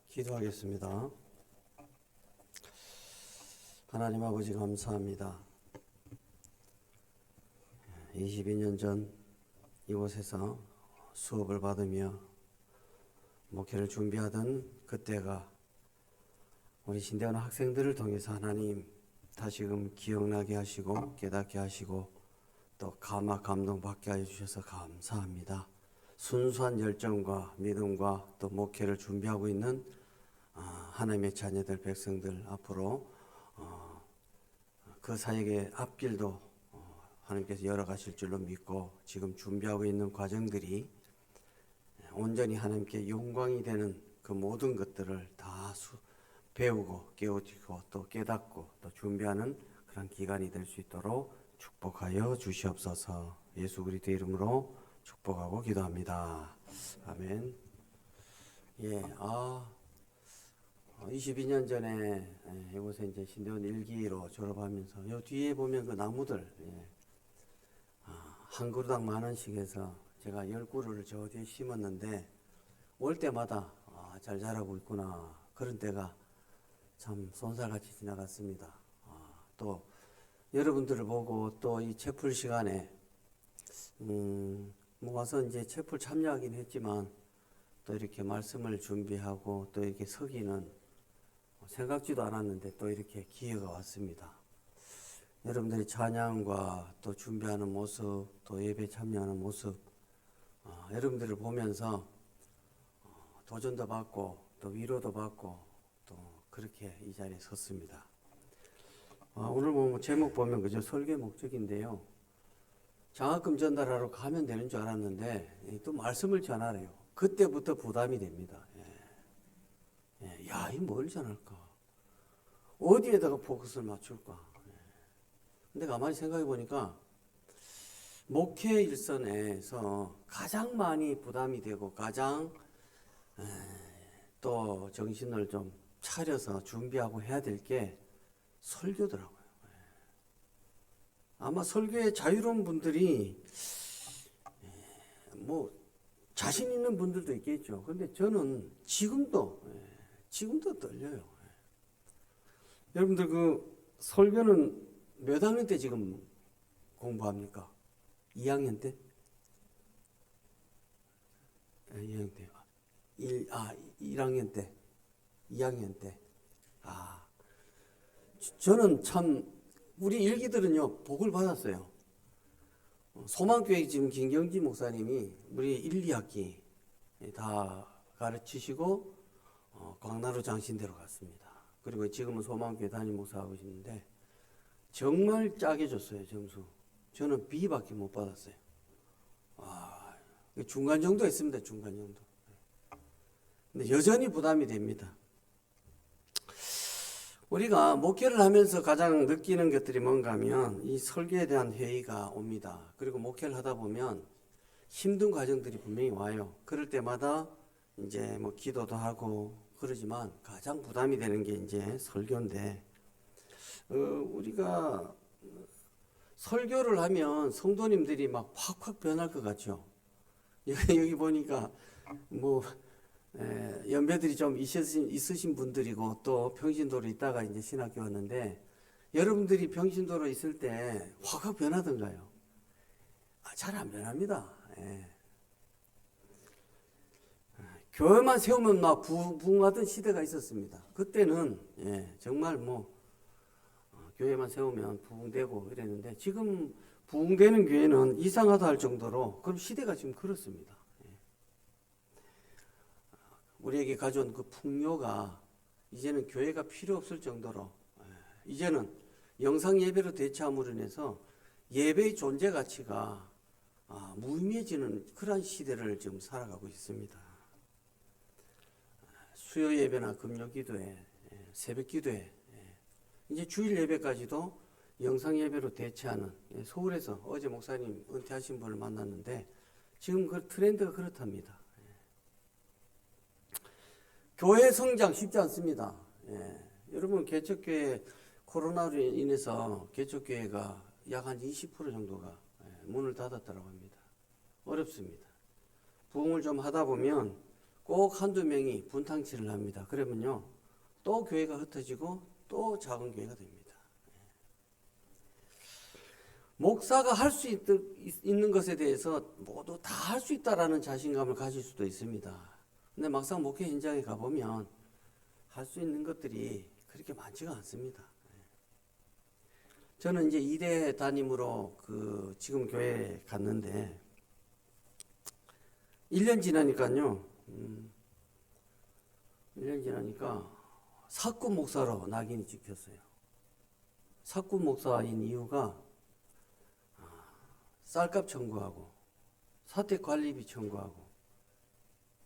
기도하겠습니다. 하나님 아버지 감사합니다. 22년 전 이곳에서 수업을 받으며 목회를 준비하던 그때가 우리 신대원 학생들을 통해서 하나님 다시금 기억나게 하시고 깨닫게 하시고 또 감동받게 하여 주셔서 감사합니다. 순수한 열정과 믿음과 또 목회를 준비하고 있는 하나님의 자녀들 백성들 앞으로 그 사역의 앞길도 하나님께서 열어가실 줄로 믿고 지금 준비하고 있는 과정들이 온전히 하나님께 영광이 되는 그 모든 것들을 다 배우고 깨우치고 또 깨닫고 또 준비하는 그런 기간이 될 수 있도록 축복하여 주시옵소서. 예수 그리스도의 이름으로 축복하고 기도합니다. 아멘. 22년 전에 이곳에 이제 신대원 1기로 졸업하면서 요 뒤에 보면 그 나무들 한 그루당 10,000원씩 해서 제가 10그루를 저 뒤에 심었는데 올 때마다 잘 자라고 있구나 그런 때가 참 쏜살같이 지나갔습니다. 또 여러분들을 보고 또 이 채풀 시간에 와서 이제 채풀 참여하긴 했지만 또 이렇게 말씀을 준비하고 또 이렇게 서기는 생각지도 않았는데 또 이렇게 기회가 왔습니다. 여러분들이 찬양과 또 준비하는 모습 또 예배 참여하는 모습 여러분들을 보면서 도전도 받고 또 위로도 받고 또 그렇게 이 자리에 섰습니다. 오늘 뭐 제목 보면 그저 설교의 목적인데요. 장학금 전달하러 가면 되는 줄 알았는데 또 말씀을 전하래요. 그때부터 부담이 됩니다. 야, 이 뭘 전할까? 어디에다가 포커스를 맞출까? 근데 가만히 생각해 보니까 목회 일선에서 가장 많이 부담이 되고 가장 또 정신을 좀 차려서 준비하고 해야 될 게 설교더라고요. 아마 설교에 자유로운 분들이 뭐 자신 있는 분들도 있겠죠. 그런데 저는 지금도 떨려요. 여러분들 그 설교는 몇 학년 때 지금 공부합니까? 2학년 때? 2학년 때. 1학년 때. 2학년 때. 저는 참 우리 일기들은요 복을 받았어요. 소망교회 지금 김경지 목사님이 우리 1, 2학기 다 가르치시고 광나루 장신대로 갔습니다. 그리고 지금은 소망교회 담임 목사하고 있는데 정말 짜게 줬어요. 점수. 저는 B밖에 못 받았어요. 중간 정도 했습니다. 중간 정도. 근데 여전히 부담이 됩니다. 우리가 목회를 하면서 가장 느끼는 것들이 뭔가 하면 이 설교에 대한 회의가 옵니다. 그리고 목회를 하다 보면 힘든 과정들이 분명히 와요. 그럴 때마다 이제 뭐 기도도 하고 그러지만 가장 부담이 되는 게 이제 설교인데, 우리가 설교를 하면 성도님들이 막 확확 변할 것 같죠. 여기 보니까 뭐 연배들이 좀 있으신 분들이고 또 평신도로 있다가 이제 신학교 왔는데 여러분들이 평신도로 있을 때 확확 변하던가요? 잘 안 변합니다. 교회만 세우면 막 부흥하던 시대가 있었습니다. 그때는 정말 뭐 교회만 세우면 부흥되고 이랬는데 지금 부흥되는 교회는 이상하다 할 정도로 그럼 시대가 지금 그렇습니다. 우리에게 가져온 그 풍요가 이제는 교회가 필요 없을 정도로 이제는 영상 예배로 대체함으로 인해서 예배의 존재 가치가 무의미해지는 그런 시대를 지금 살아가고 있습니다. 수요 예배나 금요 기도회, 새벽 기도회, 이제 주일 예배까지도 영상 예배로 대체하는 서울에서 어제 목사님 은퇴하신 분을 만났는데 지금 그 트렌드가 그렇답니다. 교회 성장 쉽지 않습니다. 여러분 개척교회 코로나로 인해서 개척교회가 약 한 20% 정도가 문을 닫았다고 합니다. 어렵습니다. 부흥을 좀 하다 보면 꼭 한두 명이 분탕질을 합니다. 그러면요, 또 교회가 흩어지고 또 작은 교회가 됩니다. 목사가 할 수 있는 것에 대해서 모두 다 할 수 있다라는 자신감을 가질 수도 있습니다. 근데 막상 목회 현장에 가보면 할 수 있는 것들이 그렇게 많지가 않습니다. 저는 이제 2대 담임으로 지금 교회에 갔는데 1년 지나니까요. 1년 지나니까 사구 목사로 낙인이 찍혔어요. 사구 목사인 이유가 쌀값 청구하고 사택 관리비 청구하고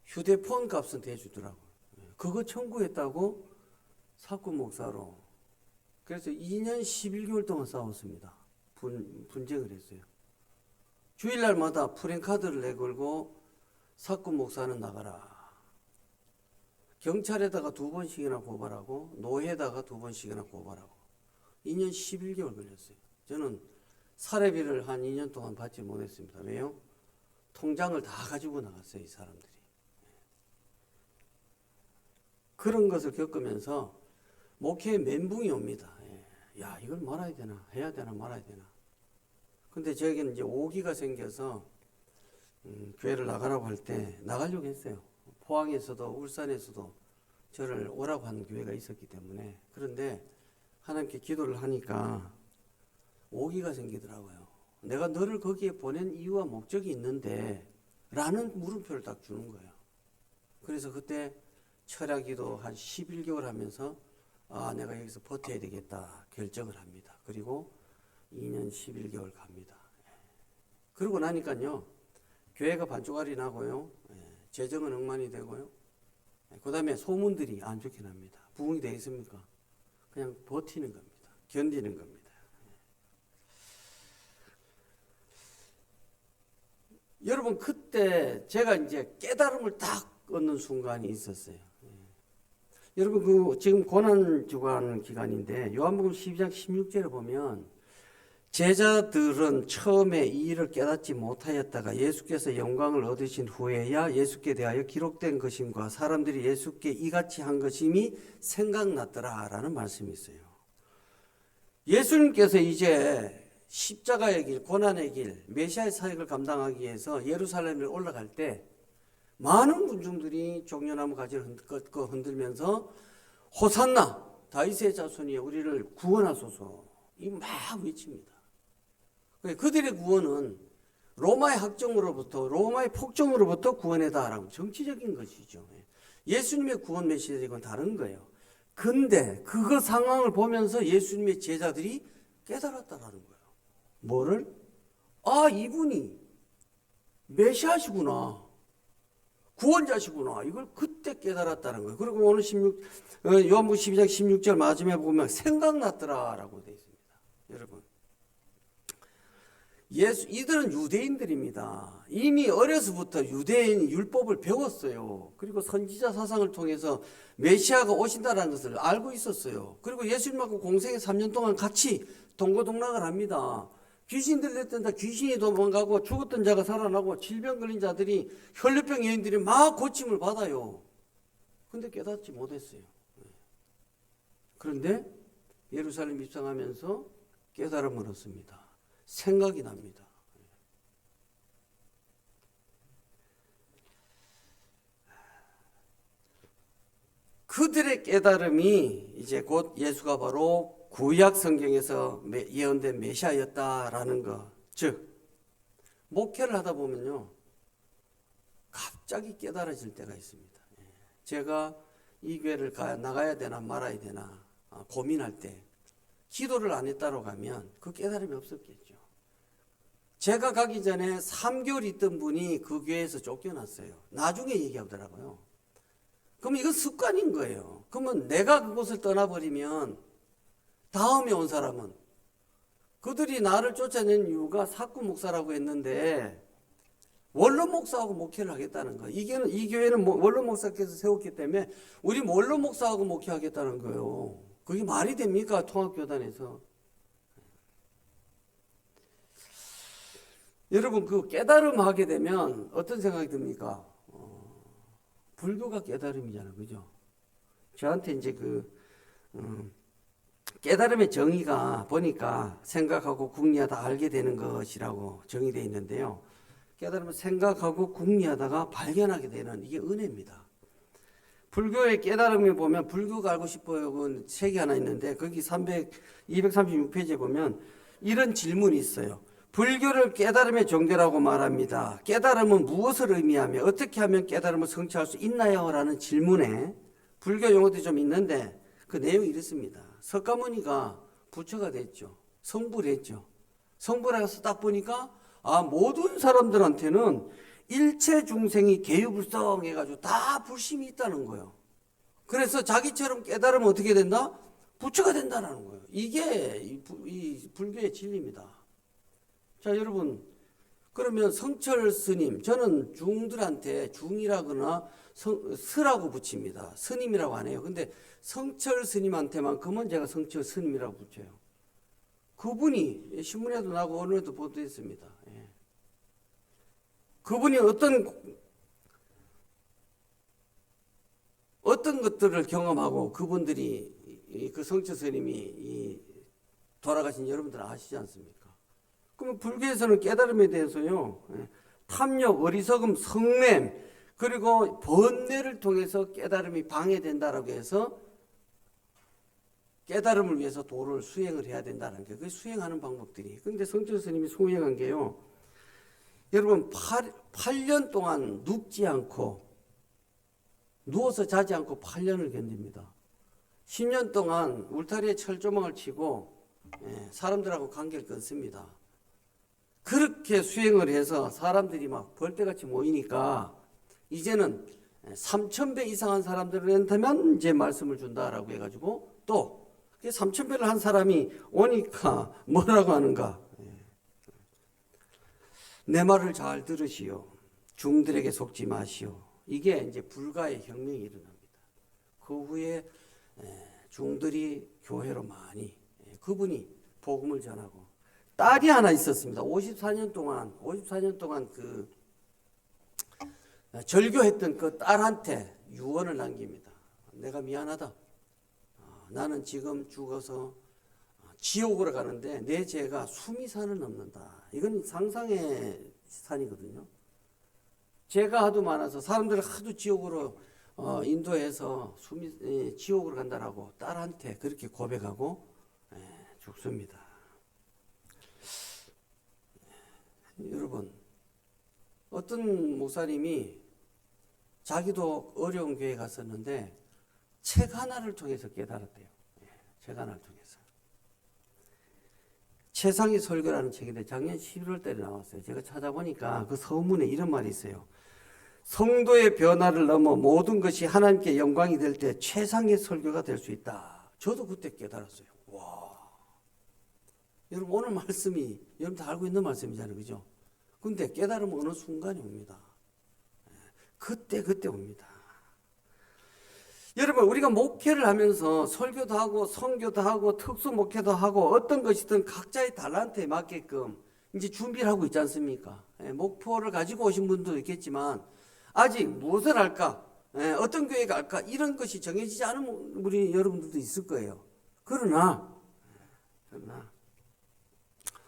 휴대폰 값은 대주더라고요. 그거 청구했다고 사구 목사로. 그래서 2년 11개월 동안 싸웠습니다. 분쟁을 했어요. 주일날마다 프랜카드를 내걸고 사구 목사는 나가라. 경찰에다가 2번씩이나 고발하고 노회에다가 2번씩이나 고발하고 2년 11개월 걸렸어요. 저는 사례비를 한 2년 동안 받지 못했습니다. 왜요? 통장을 다 가지고 나갔어요, 이 사람들이. 그런 것을 겪으면서 목회에 멘붕이 옵니다. 야, 이걸 말아야 되나, 해야 되나, 말아야 되나. 근데 저에게는 이제 오기가 생겨서 교회를 나가라고 할 때 나가려고 했어요. 포항에서도 울산에서도 저를 오라고 하는 교회가 있었기 때문에. 그런데 하나님께 기도를 하니까 오기가 생기더라고요. 내가 너를 거기에 보낸 이유와 목적이 있는데 라는 물음표를 딱 주는 거예요. 그래서 그때 철야기도 한 11개월 하면서 내가 여기서 버텨야 되겠다 결정을 합니다. 그리고 2년 11개월 갑니다. 그러고 나니까요, 교회가 반쪽알이 나고요, 재정은 엉망이 되고요, 그 다음에 소문들이 안 좋게 납니다. 부흥이 되겠습니까? 그냥 버티는 겁니다. 견디는 겁니다. 여러분, 그때 제가 이제 깨달음을 딱 얻는 순간이 있었어요. 여러분, 지금 고난주간 기간인데 요한복음 12장 16절에 보면 제자들은 처음에 이 일을 깨닫지 못하였다가 예수께서 영광을 얻으신 후에야 예수께 대하여 기록된 것임과 사람들이 예수께 이같이 한 것임이 생각났더라라는 말씀이 있어요. 예수님께서 이제 십자가의 길, 고난의 길, 메시아의 사역을 감당하기 위해서 예루살렘에 올라갈 때 많은 군중들이 종려나무 가지를 흔들면서 호산나 다윗의 자손이 우리를 구원하소서 이 막 외칩니다. 그들의 구원은 로마의 학정으로부터, 로마의 폭정으로부터 구원해다라고 정치적인 것이죠. 예수님의 구원 메시지는 다른 거예요. 근데 그 상황을 보면서 예수님의 제자들이 깨달았다라는 거예요. 뭐를? 이분이 메시아시구나, 구원자시구나, 이걸 그때 깨달았다는 거예요. 그리고 오늘 요한복음 12장 16절 마지막에 보면 생각났더라라고 되어 있습니다. 여러분, 이들은 유대인들입니다. 이미 어려서부터 유대인 율법을 배웠어요. 그리고 선지자 사상을 통해서 메시아가 오신다는 것을 알고 있었어요. 그리고 예수님하고 공생에 3년 동안 같이 동고동락을 합니다. 귀신 들렸던 자 귀신이 도망가고, 죽었던 자가 살아나고, 질병 걸린 자들이, 혈류병 여인들이 막 고침을 받아요. 근데 깨닫지 못했어요. 그런데 예루살렘 입성하면서 깨달음을 얻습니다. 생각이 납니다. 그들의 깨달음이 이제 곧 예수가 바로 구약 성경에서 예언된 메시아였다라는 것. 즉, 목회를 하다 보면요, 갑자기 깨달아질 때가 있습니다. 제가 이 교회를 나가야 되나 말아야 되나 고민할 때 기도를 안 했다고 하면 그 깨달음이 없었겠죠. 제가 가기 전에 3개월 있던 분이 그 교회에서 쫓겨났어요. 나중에 얘기하더라고요. 그럼 이건 습관인 거예요. 그러면 내가 그곳을 떠나버리면 다음에 온 사람은, 그들이 나를 쫓아낸 이유가 사구 목사라고 했는데 원로 목사하고 목회를 하겠다는 거예요. 이 교회는 원로 목사께서 세웠기 때문에 우리 원로 목사하고 목회하겠다는 거예요. 그게 말이 됩니까? 통합교단에서. 여러분, 그 깨달음 하게 되면 어떤 생각이 듭니까? 불교가 깨달음이잖아, 그죠? 저한테 이제 깨달음의 정의가 보니까 생각하고 궁리하다 알게 되는 것이라고 정의되어 있는데요. 깨달음은 생각하고 궁리하다가 발견하게 되는 이게 은혜입니다. 불교의 깨달음에 보면 불교가 알고 싶어요. 그 책이 하나 있는데 거기 236페이지에 보면 이런 질문이 있어요. 불교를 깨달음의 종교라고 말합니다. 깨달음은 무엇을 의미하며 어떻게 하면 깨달음을 성취할 수 있나요? 라는 질문에 불교 용어들이 좀 있는데 그 내용이 이렇습니다. 석가모니가 부처가 됐죠. 성불을 했죠. 성불을 해서 딱 보니까 모든 사람들한테는 일체 중생이 계유불성해가지고 다 불심이 있다는 거예요. 그래서 자기처럼 깨달으면 어떻게 된다? 부처가 된다는 거예요. 이게 이 불교의 진리입니다. 자, 여러분, 그러면 성철 스님, 저는 중들한테 중이라거나 스라고 붙입니다. 스님이라고 안 해요. 근데 성철 스님한테만큼은 제가 성철 스님이라고 붙여요. 그분이 신문에도 나고 언론에도 보도했습니다. 예. 그분이 어떤 것들을 경험하고 그분들이 그 성철 스님이 돌아가신 여러분들 아시지 않습니까? 그러면 불교에서는 깨달음에 대해서요, 탐욕, 어리석음, 성냄, 그리고 번뇌를 통해서 깨달음이 방해된다라고 해서 깨달음을 위해서 도를 수행을 해야 된다는 게, 그 수행하는 방법들이. 그런데 성철 스님이 수행한 게요, 여러분 8년 동안 눕지 않고 누워서 자지 않고 8년을 견딥니다. 10년 동안 울타리에 철조망을 치고 사람들하고 관계를 끊습니다. 그렇게 수행을 해서 사람들이 막 벌떼같이 모이니까 이제는 3,000배 이상한 사람들한테만 이제 말씀을 준다라고 해가지고 또 3,000배를 한 사람이 오니까 뭐라고 하는가? 내 말을 잘 들으시오. 중들에게 속지 마시오. 이게 이제 불가의 혁명이 일어납니다. 그 후에 중들이 교회로 많이 그분이 복음을 전하고 딸이 하나 있었습니다. 54년 동안 그 절교했던 그 딸한테 유언을 남깁니다. 내가 미안하다. 나는 지금 죽어서 지옥으로 가는데 내 죄가 수미산을 넘는다. 이건 상상의 산이거든요. 죄가 하도 많아서 사람들을 하도 지옥으로 인도해서 지옥으로 간다라고 딸한테 그렇게 고백하고 죽습니다. 여러분, 어떤 목사님이 자기도 어려운 교회 갔었는데 책 하나를 통해서 깨달았대요. 책 하나를 통해서. 최상의 설교라는 책인데 작년 11월 달에 나왔어요. 제가 찾아보니까 그 서문에 이런 말이 있어요. 성도의 변화를 넘어 모든 것이 하나님께 영광이 될 때 최상의 설교가 될 수 있다. 저도 그때 깨달았어요. 와. 여러분, 오늘 말씀이 여러분 다 알고 있는 말씀이잖아요. 그죠? 근데 깨달으면 어느 순간이 옵니다. 그때 옵니다. 여러분, 우리가 목회를 하면서 설교도 하고 선교도 하고 특수 목회도 하고 어떤 것이든 각자의 달란트에 맞게끔 이제 준비를 하고 있지 않습니까? 목표를 가지고 오신 분도 있겠지만 아직 무엇을 할까? 어떤 교회 갈까? 이런 것이 정해지지 않은 우리 여러분들도 있을 거예요. 그러나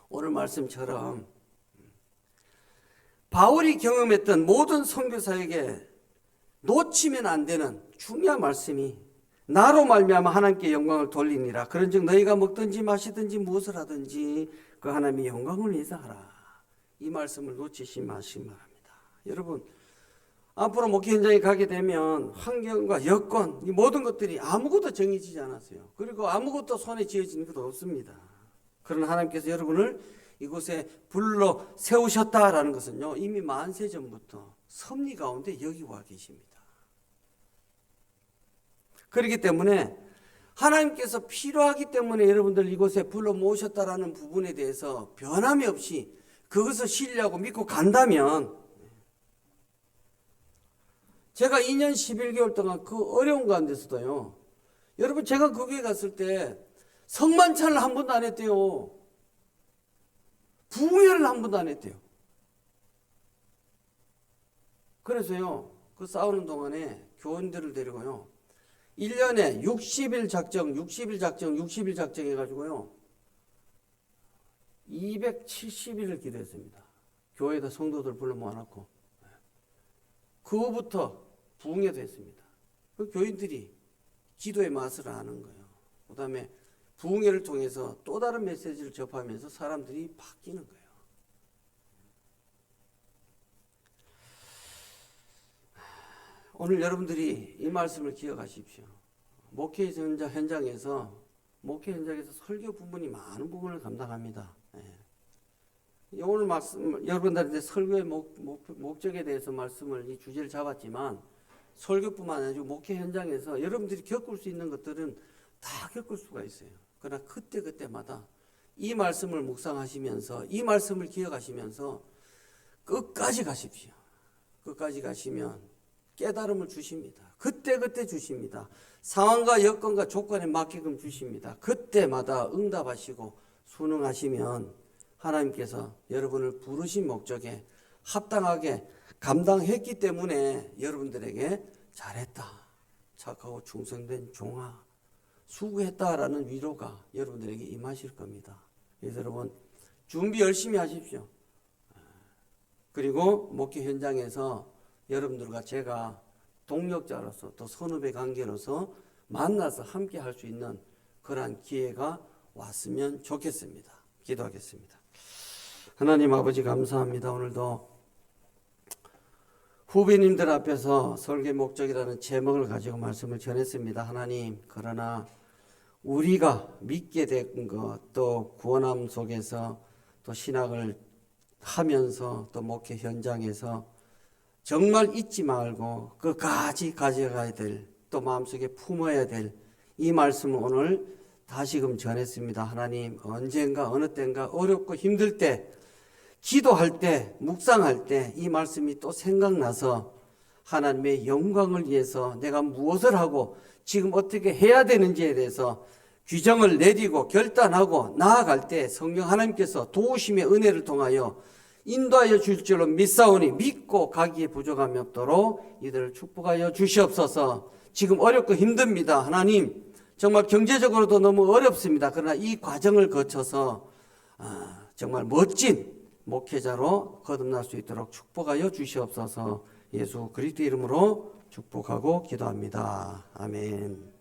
오늘 말씀처럼 바울이 경험했던 모든 선교사에게 놓치면 안 되는 중요한 말씀이 나로 말미암아 하나님께 영광을 돌리니라. 그런즉 너희가 먹든지 마시든지 무엇을 하든지 그 하나님의 영광을 위해서 하라. 이 말씀을 놓치지 마시기 바랍니다. 여러분, 앞으로 목회 현장에 가게 되면 환경과 여건, 이 모든 것들이 아무것도 정해지지 않았어요. 그리고 아무것도 손에 쥐어지는 것도 없습니다. 그러나 하나님께서 여러분을 이곳에 불러 세우셨다라는 것은요, 이미 만세 전부터 섭리 가운데 여기 와 계십니다. 그렇기 때문에 하나님께서 필요하기 때문에 여러분들 이곳에 불러 모으셨다라는 부분에 대해서 변함이 없이 그것을 신뢰하고 믿고 간다면, 제가 2년 11개월 동안 그 어려운 가운데서도요, 여러분 제가 거기에 갔을 때 성만찬을 한 번도 안 했대요. 부흥회를 한 번도 안 했대요. 그래서요, 그 싸우는 동안에 교원들을 데리고요. 1년에 60일 작정, 60일 작정, 60일 작정 해가지고요. 270일을 기도했습니다. 교회에다 성도들 불러 모아놓고. 그 후부터 부흥회도 했습니다. 그 교인들이 기도의 맛을 아는 거예요. 그 다음에 부흥회를 통해서 또 다른 메시지를 접하면서 사람들이 바뀌는 거예요. 오늘 여러분들이 이 말씀을 기억하십시오. 목회 현장에서 설교 부분이 많은 부분을 감당합니다. 오늘 말씀, 여러분들한테 설교의 목적에 대해서 말씀을, 이 주제를 잡았지만, 설교뿐만 아니라 목회 현장에서 여러분들이 겪을 수 있는 것들은 다 겪을 수가 있어요. 그러나 그때마다 이 말씀을 묵상하시면서, 이 말씀을 기억하시면서 끝까지 가십시오. 끝까지 가시면 깨달음을 주십니다. 그때 주십니다. 상황과 여건과 조건에 맞게끔 주십니다. 그때마다 응답하시고 순응하시면 하나님께서 여러분을 부르신 목적에 합당하게 감당했기 때문에 여러분들에게 잘했다, 착하고 충성된 종아, 수고했다라는 위로가 여러분들에게 임하실 겁니다. 그래서 여러분 준비 열심히 하십시오. 그리고 목회 현장에서 여러분들과 제가 동력자로서 또 선후배 관계로서 만나서 함께 할 수 있는 그러한 기회가 왔으면 좋겠습니다. 기도하겠습니다. 하나님 아버지 감사합니다. 오늘도 후배님들 앞에서 설계 목적이라는 제목을 가지고 말씀을 전했습니다. 하나님, 그러나 우리가 믿게 된 것, 또 구원함 속에서 또 신학을 하면서 또 목회 현장에서 정말 잊지 말고 끝까지 가져가야 될, 또 마음속에 품어야 될 이 말씀을 오늘 다시금 전했습니다. 하나님, 언젠가 어느 때인가 어렵고 힘들 때, 기도할 때, 묵상할 때 이 말씀이 또 생각나서 하나님의 영광을 위해서 내가 무엇을 하고 지금 어떻게 해야 되는지에 대해서 규정을 내리고 결단하고 나아갈 때 성령 하나님께서 도우심의 은혜를 통하여 인도하여 줄 줄로 믿사오니 믿고 가기에 부족함이 없도록 이들을 축복하여 주시옵소서. 지금 어렵고 힘듭니다. 하나님, 정말 경제적으로도 너무 어렵습니다. 그러나 이 과정을 거쳐서 정말 멋진 목회자로 거듭날 수 있도록 축복하여 주시옵소서. 예수 그리스도 이름으로 축복하고 기도합니다. 아멘.